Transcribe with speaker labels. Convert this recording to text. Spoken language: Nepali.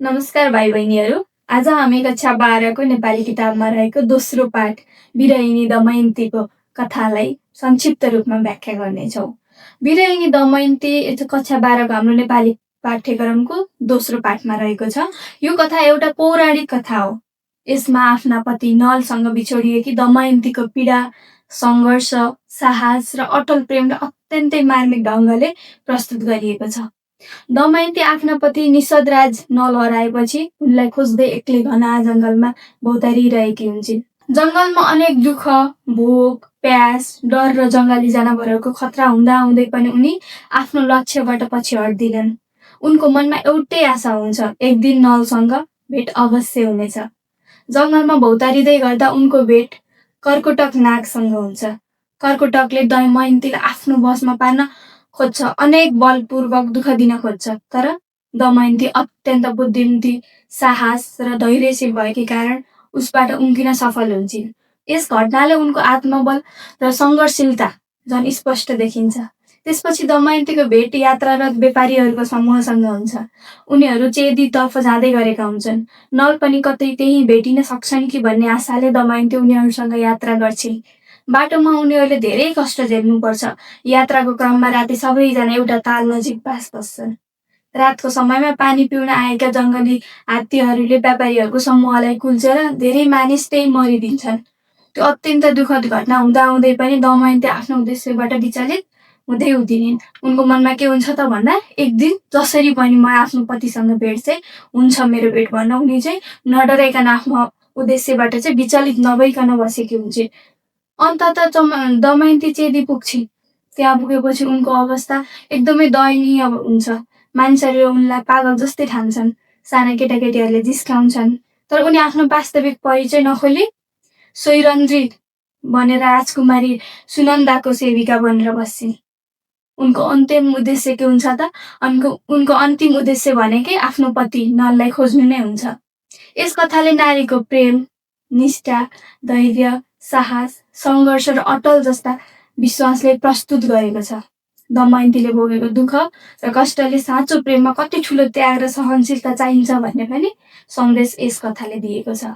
Speaker 1: नमस्कार भाइ बहिनीहरू। आज हामी कक्षा 12को नेपाली किताबमा रहेको दोस्रो पाठ बिरहिनी दमयन्तीको कथालाई संक्षिप्त रूपमा व्याख्या गर्नेछौँ। बिरहिनी दमयन्ती कक्षा 12को हाम्रो नेपाली पाठ्यक्रमको दोस्रो पाठमा रहेको छ। यो कथा एउटा पौराणिक कथा हो। यसमा आफ्ना पति नलसँग बिछोडिएकी दमयन्तीको पीडा, सङ्घर्ष, साहस र अटल प्रेम र अत्यन्तै मार्मिक ढङ्गले प्रस्तुत गरिएको छ। दमयन्ती आफ्ना पति निषदराज नल हराएपछि उनलाई खोज्दै एक्लै घना जङ्गलमा भौतारिरहेकी हुन्छन्। जङ्गलमा अनेक दुःख, भोक, प्यास, डर र जङ्गली जनावरहरूको खतरा हुँदा पनि उनी आफ्नो लक्ष्यबाट पछि हट्दिनन्। उनको मनमा एउटै आशा हुन्छ, एक दिन नलसँग भेट अवश्य हुनेछ। जङ्गलमा भौतारिँदै गर्दा उनको भेट कर्कोटक नागसँग हुन्छ। कर्कोटकले दमयन्तीलाई आफ्नो वशमा पार्न खोज्छ, अनेक बलपूर्वक दुःख दिन खोज्छ, तर दमयन्ती अत्यन्त बुद्धिमती, साहस र धैर्यशील भएकै कारण उसबाट उम्किन सफल हुन्छन्। यस घटनाले उनको आत्मबल र सङ्घर्षशीलता झन् स्पष्ट देखिन्छ। त्यसपछि दमयन्तीको भेट यात्रारत व्यापारीहरूको समूहसँग हुन्छ। उनीहरू चेदीतर्फ जाँदै गरेका हुन्छन्। नल पनि कतै त्यही भेटिन सक्छन् कि भन्ने आशाले दमयन्ती उनीहरूसँग यात्रा गर्छिन्। बाटोमा उनीहरूले धेरै कष्ट झेल्नुपर्छ। यात्राको क्रममा राति सबैजना एउटा ताल नजिक बास बस्छन्। रातको समयमा पानी पिउन आएका जङ्गली हात्तीहरूले व्यापारीहरूको समूहलाई कुल्चेर धेरै मानिस त्यही मरिदिन्छन्। त्यो अत्यन्त दुःखद घटना हुँदै पनि दमयन्ती आफ्नो उद्देश्यबाट विचलित हुँदै हुँदिनन्। उनको मनमा के हुन्छ त भन्दा एक दिन जसरी पनि म आफ्नो पतिसँग भेट चाहिँ हुन्छ, मेरो भेट भन्न उनी चाहिँ नडराइकन आफ्नो उद्देश्यबाट चाहिँ विचलित नभइकन बसेकी हुन्छन्। अन्ततः दमयन्ती चेदी पुग्छिन्। त्यहाँ पुगेपछि उनको अवस्था एकदमै दयनीय हुन्छ। मानिसहरूले उनलाई पागल जस्तै ठान्छन्। साना केटाकेटीहरूले जिस्काउँछन्। तर उनी आफ्नो वास्तविक परिचय नखोली स्वैरन्ध्री भनेर राजकुमारी सुनन्दाको सेविका बनेर बस्छिन्। उनको अन्तिम उद्देश्य के हुन्छ त? उनको अन्तिम उद्देश्य भनेकै आफ्नो पति नललाई खोज्नु नै हुन्छ। यस कथाले नारीको प्रेम, निष्ठा, धैर्य, साहस, सङ्घर्ष र अटल जस्ता विश्वासले प्रस्तुत गरेको छ। दमयन्तीले भोगेको दुःख र कष्टले साँचो प्रेममा कति ठुलो त्याग र सहनशीलता चाहिन्छ भन्ने पनि सन्देश यस कथाले दिएको छ।